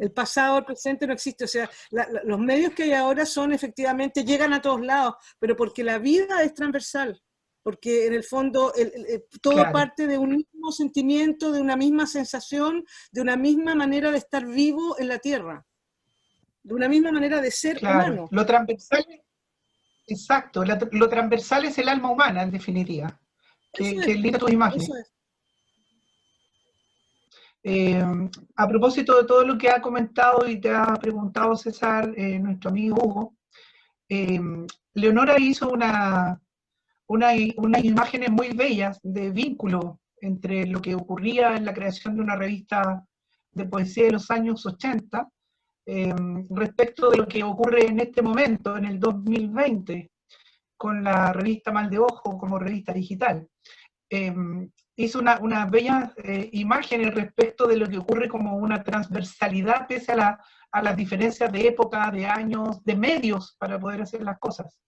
El pasado, el presente no existe, o sea, los medios que hay ahora son efectivamente, llegan a todos lados, pero porque la vida es transversal, porque en el fondo todo parte de un mismo sentimiento, de una misma sensación, de una misma manera de estar vivo en la Tierra, de una misma manera de ser humano. Lo transversal, exacto, lo transversal es el alma humana, en definitiva, que linda tu imagen. Eso es. A propósito de todo lo que ha comentado y te ha preguntado César, nuestro amigo Hugo, Leonora hizo unas imágenes muy bellas de vínculo entre lo que ocurría en la creación de una revista de poesía de los años 80 respecto de lo que ocurre en este momento, en el 2020, con la revista Mal de Ojo como revista digital. Hizo unas bellas imágenes respecto de lo que ocurre como una transversalidad pese a las diferencias de época, de años, de medios para poder hacer las cosas.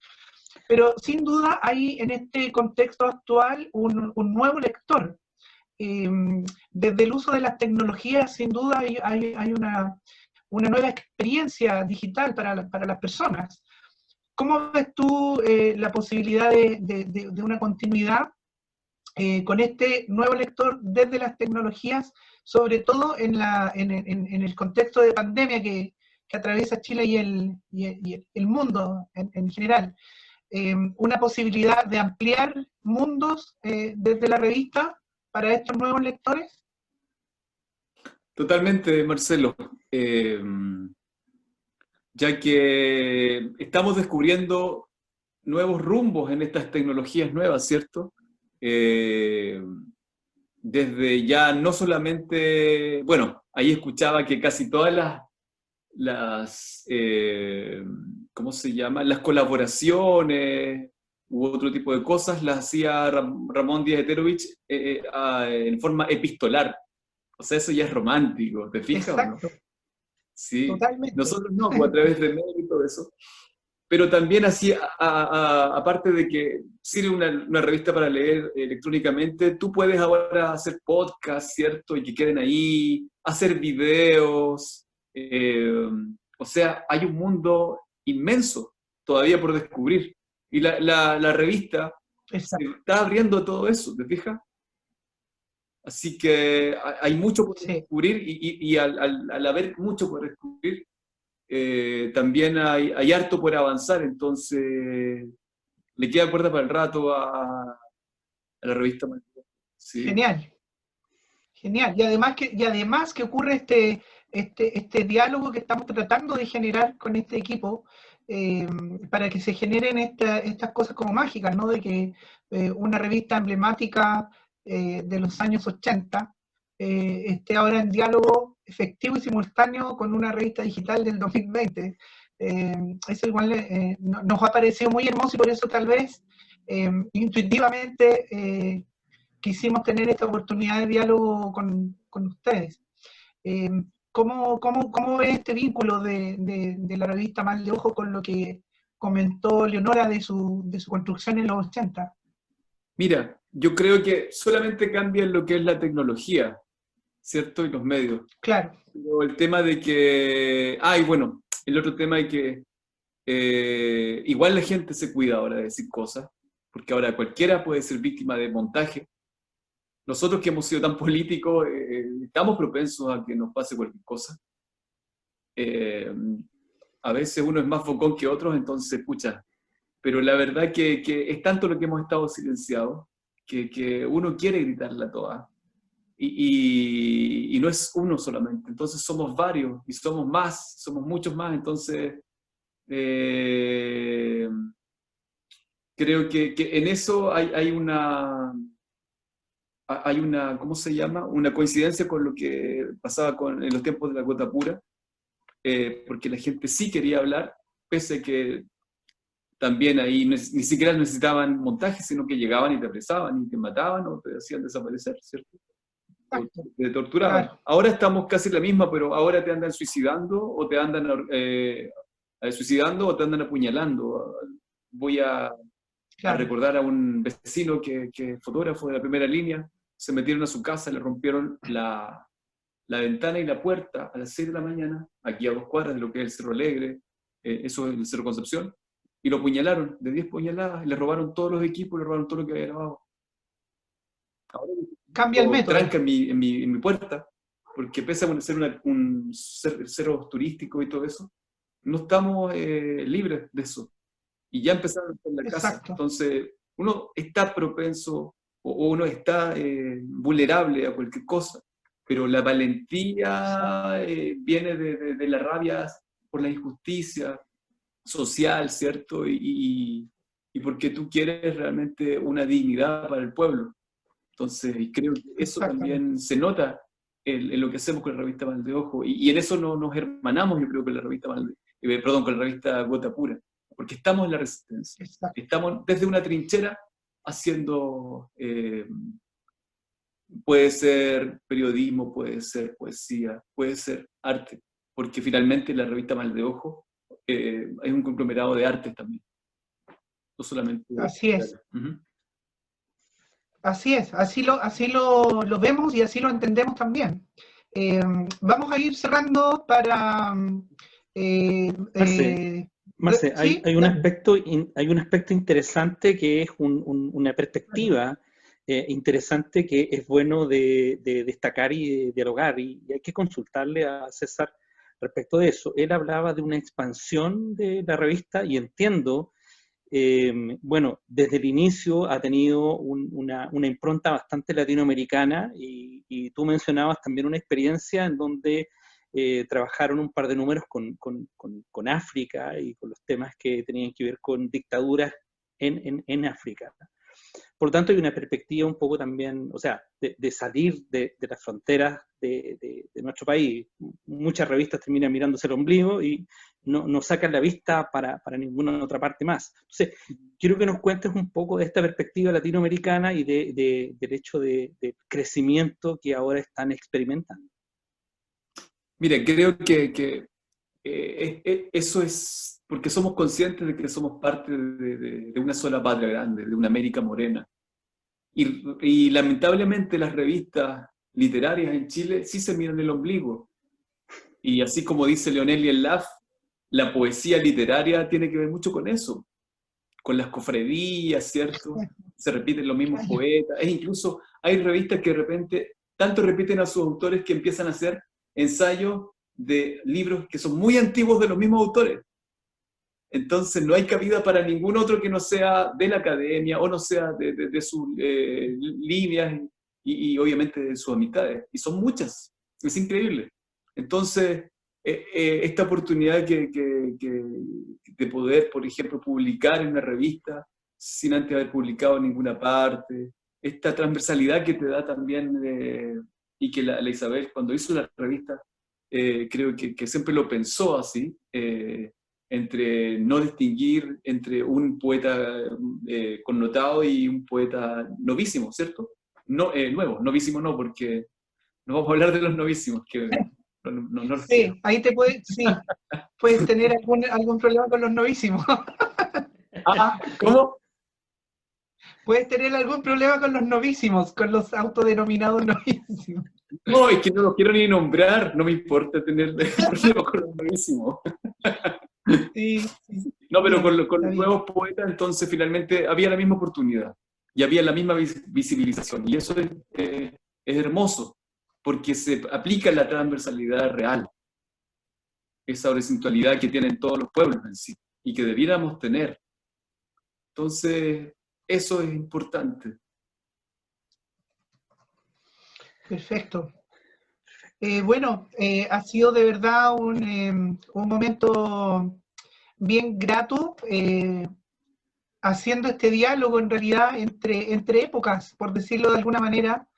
Pero sin duda hay en este contexto actual un nuevo lector. Desde el uso de las tecnologías, sin duda hay una nueva experiencia digital para las personas. ¿Cómo ves tú la posibilidad de una continuidad con este nuevo lector desde las tecnologías, sobre todo en el contexto de pandemia que atraviesa Chile y el mundo en general. Una posibilidad de ampliar mundos desde la revista para estos nuevos lectores. Totalmente, Marcelo. Ya que estamos descubriendo nuevos rumbos en estas tecnologías nuevas, ¿cierto? Desde ya no solamente, bueno, ahí escuchaba que casi todas las ¿cómo se llama? Las colaboraciones u otro tipo de cosas las hacía Ramón Díaz Heterovich en forma epistolar. O sea, eso ya es romántico, ¿te fijas? Exacto. ¿O no? Sí, Totalmente. nosotros no, pues a través de mail y todo eso. Pero también así, aparte de que sirve una revista para leer electrónicamente, tú puedes ahora hacer podcasts, ¿cierto? Y que queden ahí, hacer videos. O sea, hay un mundo inmenso todavía por descubrir. Y la revista se está abriendo todo eso, ¿te fijas? Así que hay mucho por descubrir y al haber mucho por descubrir, también hay harto por avanzar, entonces le queda cuerda para el rato a la revista. Sí. Genial. Genial. Y además que ocurre este diálogo que estamos tratando de generar con este equipo, para que se generen estas cosas como mágicas, ¿no? De que una revista emblemática de los años 80 esté ahora en diálogo efectivo y simultáneo con una revista digital del 2020. Eso igual nos ha parecido muy hermoso y por eso tal vez intuitivamente quisimos tener esta oportunidad de diálogo con ustedes. ¿Cómo ves este vínculo de la revista Mal de Ojo con lo que comentó Leonora de su construcción en los 80? Mira, yo creo que solamente cambia lo que es la tecnología, ¿cierto? Y los medios. Claro. Pero el tema de que... y bueno, el otro tema es que igual la gente se cuida ahora de decir cosas, porque ahora cualquiera puede ser víctima de montaje. Nosotros que hemos sido tan políticos, estamos propensos a que nos pase cualquier cosa. A veces uno es más focón que otros, entonces, escucha. Pero la verdad que es tanto lo que hemos estado silenciados, que uno quiere gritarla toda. Y no es uno solamente, entonces somos varios, y somos muchos más, entonces creo que en eso hay una, ¿cómo se llama? Una coincidencia con lo que pasaba en los tiempos de la Gota Pura, porque la gente sí quería hablar, pese a que también ahí ni siquiera necesitaban montaje, sino que llegaban y te apresaban y te mataban o te hacían desaparecer, ¿cierto? O te torturaban. Claro. Ahora estamos casi en la misma, pero ahora te andan suicidando o te andan apuñalando. Voy a recordar a un vecino que es fotógrafo de la primera línea, se metieron a su casa, le rompieron la ventana y la puerta a las 6 de la mañana, aquí a 2 cuadras de lo que es el Cerro Alegre, eso es el Cerro Concepción, y lo apuñalaron de 10 puñaladas, y le robaron todos los equipos, le robaron todo lo que había grabado. Ahora cambia el método. Tranca en mi puerta, porque pese a ser un cerro turístico y todo eso, no estamos libres de eso. Y ya empezaron en la casa. Entonces, uno está propenso o uno está vulnerable a cualquier cosa, pero la valentía viene de la rabia por la injusticia social, ¿cierto? Y porque tú quieres realmente una dignidad para el pueblo. Entonces, creo que eso también se nota en lo que hacemos con la revista Mal de Ojo, y en eso nos hermanamos, yo creo, con la revista con la revista Gota Pura, porque estamos en la resistencia. Estamos desde una trinchera haciendo, puede ser periodismo, puede ser poesía, puede ser arte, porque finalmente la revista Mal de Ojo es un conglomerado de artes también, no solamente... Así es. Así es, así lo vemos y así lo entendemos también. Vamos a ir cerrando para... Marce, ¿sí? hay un aspecto interesante que es una perspectiva interesante que es bueno de destacar y de dialogar, y hay que consultarle a César respecto de eso. Él hablaba de una expansión de la revista, y entiendo, bueno, desde el inicio ha tenido una impronta bastante latinoamericana, y tú mencionabas también una experiencia en donde trabajaron un par de números con África y con los temas que tenían que ver con dictaduras en África. Por lo tanto, hay una perspectiva un poco también, o sea, de salir de las fronteras de nuestro país. Muchas revistas terminan mirándose el ombligo y no sacan la vista para ninguna otra parte más. Entonces, quiero que nos cuentes un poco de esta perspectiva latinoamericana y del hecho de crecimiento que ahora están experimentando. Mira, creo que eso es porque somos conscientes de que somos parte de una sola patria grande, de una América morena. Y lamentablemente las revistas literarias en Chile sí se miran el ombligo. Y así como dice Leonel y el LAF, la poesía literaria tiene que ver mucho con eso, con las cofradías, ¿cierto? Se repiten los mismos poetas, e incluso hay revistas que de repente tanto repiten a sus autores que empiezan a hacer ensayos de libros que son muy antiguos de los mismos autores. Entonces no hay cabida para ningún otro que no sea de la academia o no sea de sus líneas y obviamente de sus amistades. Y son muchas, es increíble. Entonces, esta oportunidad de poder, por ejemplo, publicar en una revista sin antes haber publicado en ninguna parte, esta transversalidad que te da también, y que la Isabel cuando hizo la revista, creo que siempre lo pensó así, entre no distinguir entre un poeta connotado y un poeta novísimo, ¿cierto? No, nuevo, novísimo no, porque no vamos a hablar de los novísimos. Que no sí, ahí te puedes tener algún problema con los novísimos. ¿Cómo? Puedes tener algún problema con los novísimos, con los autodenominados novísimos. No, es que no los quiero ni nombrar, no me importa tener problemas con los novísimos. Sí. No, pero con los nuevos poetas, entonces finalmente había la misma oportunidad y había la misma visibilización. Y eso es hermoso, porque se aplica la transversalidad real, esa horizontalidad que tienen todos los pueblos en sí, y que debiéramos tener. Entonces, eso es importante. Perfecto. Bueno, ha sido de verdad un momento bien grato, haciendo este diálogo en realidad entre épocas, por decirlo de alguna manera,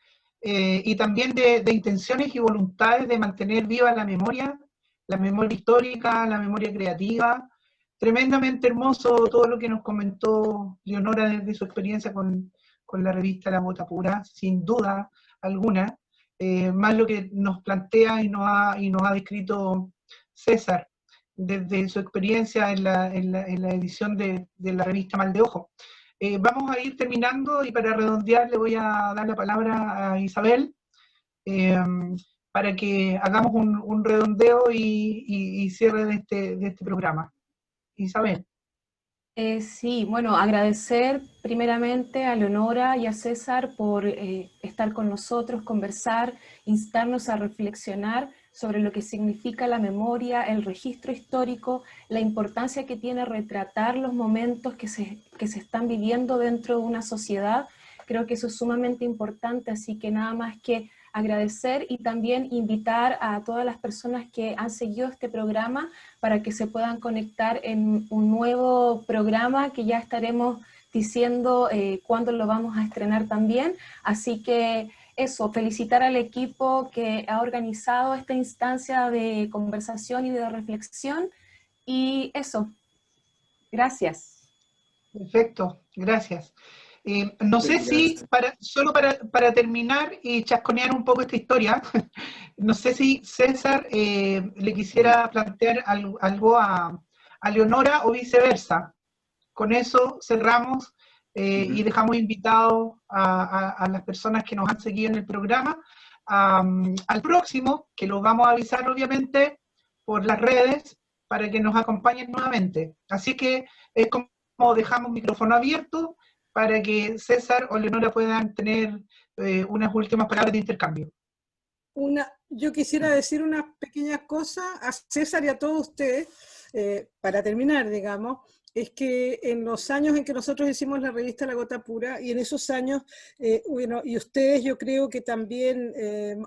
y también de intenciones y voluntades de mantener viva la memoria histórica, la memoria creativa. Tremendamente hermoso todo lo que nos comentó Leonora desde su experiencia con la revista La Bota Pura, sin duda alguna. Más lo que nos plantea y nos ha descrito César desde su experiencia en la edición de la revista Mal de Ojo. Vamos a ir terminando y para redondear le voy a dar la palabra a Isabel para que hagamos un redondeo y cierre de este programa. Isabel. Sí, bueno, agradecer primeramente a Leonora y a César por estar con nosotros, conversar, instarnos a reflexionar sobre lo que significa la memoria, el registro histórico, la importancia que tiene retratar los momentos que se están viviendo dentro de una sociedad. Creo que eso es sumamente importante, así que nada más que agradecer y también invitar a todas las personas que han seguido este programa para que se puedan conectar en un nuevo programa que ya estaremos diciendo cuándo lo vamos a estrenar también. Así que eso, felicitar al equipo que ha organizado esta instancia de conversación y de reflexión. Y eso, gracias. Perfecto, gracias. No sé si, solo para terminar y chasconear un poco esta historia, no sé si César le quisiera plantear algo a Leonora o viceversa. Con eso cerramos y dejamos invitados a las personas que nos han seguido en el programa al próximo, que los vamos a avisar obviamente por las redes para que nos acompañen nuevamente. Así que es como dejamos micrófono abierto para que César o Leonora puedan tener unas últimas palabras de intercambio. Yo quisiera decir unas pequeñas cosas a César y a todos ustedes, para terminar, digamos, es que en los años en que nosotros hicimos la revista La Gota Pura, y en esos años, bueno, y ustedes yo creo que también,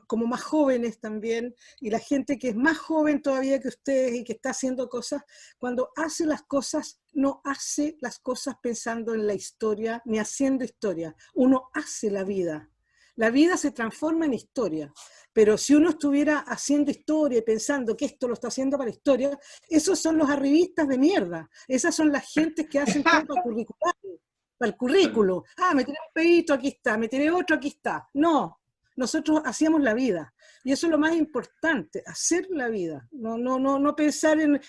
como más jóvenes también, y la gente que es más joven todavía que ustedes y que está haciendo cosas, cuando hace las cosas, no hace las cosas pensando en la historia, ni haciendo historia, uno hace la vida. La vida se transforma en historia, pero si uno estuviera haciendo historia y pensando que esto lo está haciendo para historia, esos son los arribistas de mierda, esas son las gentes que hacen todo para el currículo. Ah, me tiré un pedito, aquí está, me tiré otro, aquí está. No, nosotros hacíamos la vida, y eso es lo más importante, hacer la vida, no pensar en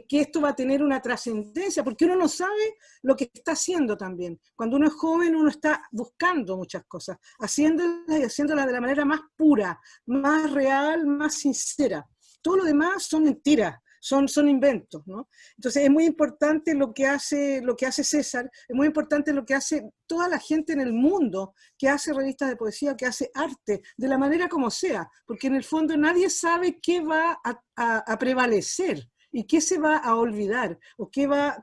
que esto va a tener una trascendencia, porque uno no sabe lo que está haciendo también. Cuando uno es joven, uno está buscando muchas cosas, haciéndolas y haciéndolas de la manera más pura, más real, más sincera. Todo lo demás son mentiras, son inventos, ¿no? Entonces es muy importante lo que hace César, es muy importante lo que hace toda la gente en el mundo que hace revistas de poesía, que hace arte, de la manera como sea, porque en el fondo nadie sabe qué va a prevalecer y qué se va a olvidar, o qué va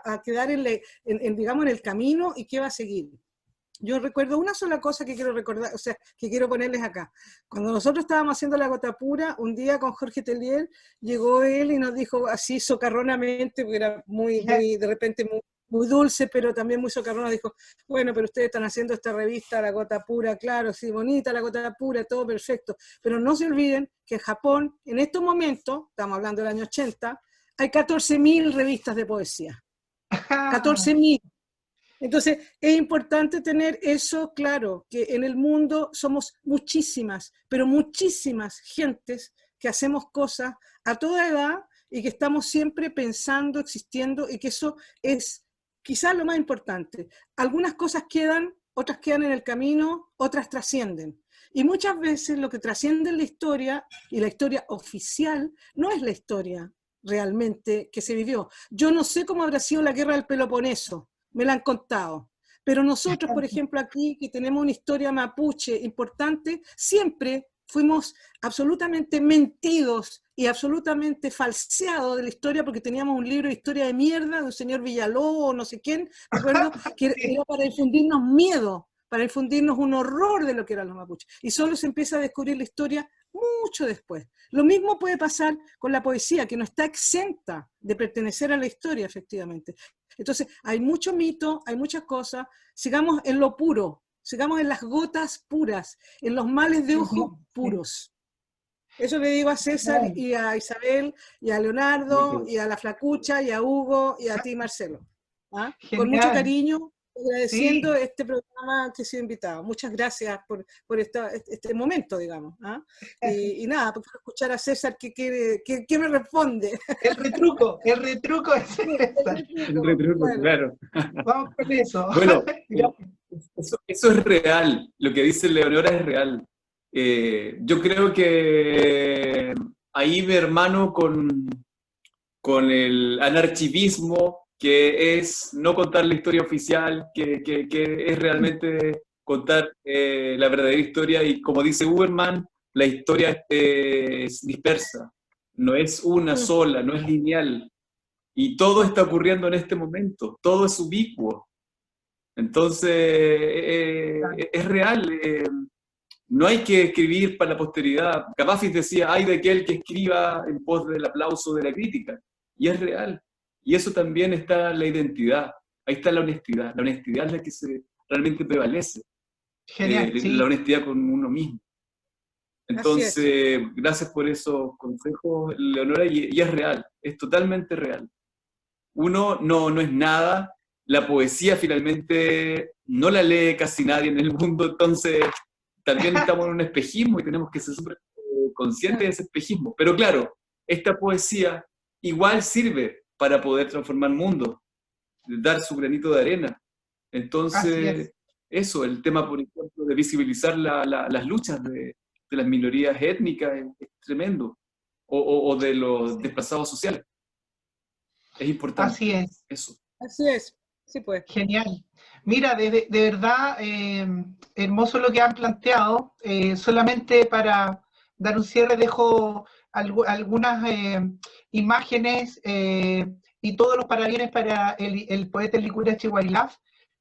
a quedar digamos, en el camino y qué va a seguir. Yo recuerdo una sola cosa que quiero recordar, o sea, que quiero ponerles acá. Cuando nosotros estábamos haciendo La Gota Pura, un día con Jorge Tellier, llegó él y nos dijo así socarronamente, porque era de repente muy dulce, pero también muy socarrona, dijo, bueno, pero ustedes están haciendo esta revista, La Gota Pura, claro, sí, bonita La Gota Pura, todo perfecto, pero no se olviden que en Japón, en estos momentos, estamos hablando del año 80, hay 14.000 revistas de poesía. 14.000. Entonces, es importante tener eso claro, que en el mundo somos muchísimas, pero muchísimas gentes que hacemos cosas a toda edad y que estamos siempre pensando, existiendo, y que eso es quizás lo más importante. Algunas cosas quedan, otras quedan en el camino, otras trascienden. Y muchas veces lo que trasciende en la historia, y la historia oficial, no es la historia realmente que se vivió. Yo no sé cómo habrá sido la guerra del Peloponeso, me la han contado, pero nosotros, por ejemplo, aquí, que tenemos una historia mapuche importante, siempre fuimos absolutamente mentidos y absolutamente falseados de la historia, porque teníamos un libro de historia de mierda de un señor Villalobos o no sé quién, recuerdo, que era para infundirnos miedo, para infundirnos un horror de lo que eran los mapuches, y solo se empieza a descubrir la historia mucho después. Lo mismo puede pasar con la poesía, que no está exenta de pertenecer a la historia, efectivamente. Entonces, hay mucho mito, hay muchas cosas, sigamos en lo puro, sigamos en las gotas puras, en los males de ojo puros. Eso le digo a César y a Isabel, y a Leonardo, y a la Flacucha, y a Hugo, y a ti, Marcelo. ¿Ah? Con mucho cariño, agradeciendo este programa que he sido invitado. Muchas gracias por este momento, digamos. ¿Ah? Y nada, por escuchar a César, ¿qué me responde? El retruco es César. El retruco, bueno, claro. Vamos con eso. Bueno, eso es real, lo que dice Leonora es real. Yo creo que ahí me hermano con el anarchivismo, que es no contar la historia oficial, que es realmente contar la verdadera historia, y como dice Uberman, la historia es dispersa, no es una sola, no es lineal, y todo está ocurriendo en este momento, todo es ubicuo. Entonces, es real, no hay que escribir para la posteridad. Capafis decía, ay de aquel que escriba en pos del aplauso de la crítica, y es real. Y eso también está en la identidad, ahí está la honestidad es la que realmente prevalece. Genial, sí. La honestidad con uno mismo. Entonces, gracias por esos consejos, Leonora, y es real, es totalmente real. Uno no es nada, la poesía finalmente no la lee casi nadie en el mundo, entonces también estamos en un espejismo y tenemos que ser súper conscientes de ese espejismo. Pero claro, esta poesía igual sirve para poder transformar mundos, dar su granito de arena. Entonces, eso, el tema, por ejemplo, de visibilizar las luchas de las minorías étnicas es tremendo, o de los desplazados sociales. Es importante. Así es. Eso. Así es. Sí, pues. Genial. Mira, de verdad, hermoso lo que han planteado. Solamente para dar un cierre dejo algunas imágenes y todos los parabienes para el poeta Licura Chihuahilaf,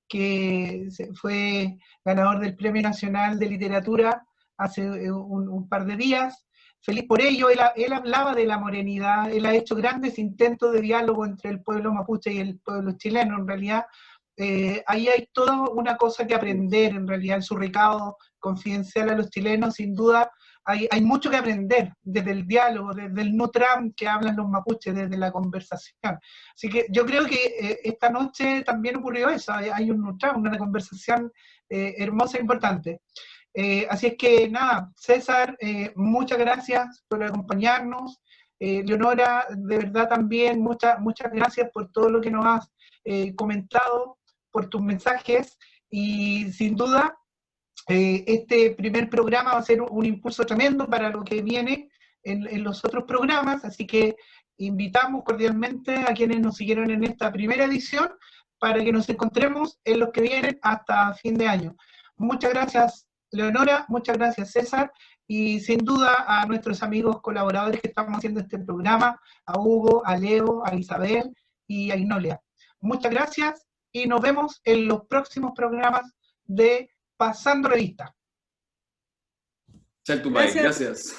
que fue ganador del Premio Nacional de Literatura hace un par de días. Feliz por ello. Él hablaba de la morenidad, él ha hecho grandes intentos de diálogo entre el pueblo mapuche y el pueblo chileno. En realidad, ahí hay toda una cosa que aprender, en realidad, en su recado confidencial a los chilenos, sin duda, hay mucho que aprender desde el diálogo, desde el Nutram que hablan los mapuches, desde la conversación. Así que yo creo que esta noche también ocurrió eso, hay un Nutram, una conversación hermosa e importante. Así es que nada, César, muchas gracias por acompañarnos. Leonora, de verdad también muchas gracias por todo lo que nos has comentado, por tus mensajes, y sin duda este primer programa va a ser un impulso tremendo para lo que viene en los otros programas, así que invitamos cordialmente a quienes nos siguieron en esta primera edición para que nos encontremos en los que vienen hasta fin de año. Muchas gracias, Leonora, muchas gracias, César, y sin duda a nuestros amigos colaboradores que estamos haciendo este programa, a Hugo, a Leo, a Isabel y a Ignolia. Muchas gracias y nos vemos en los próximos programas de Pasando Revista. Gracias.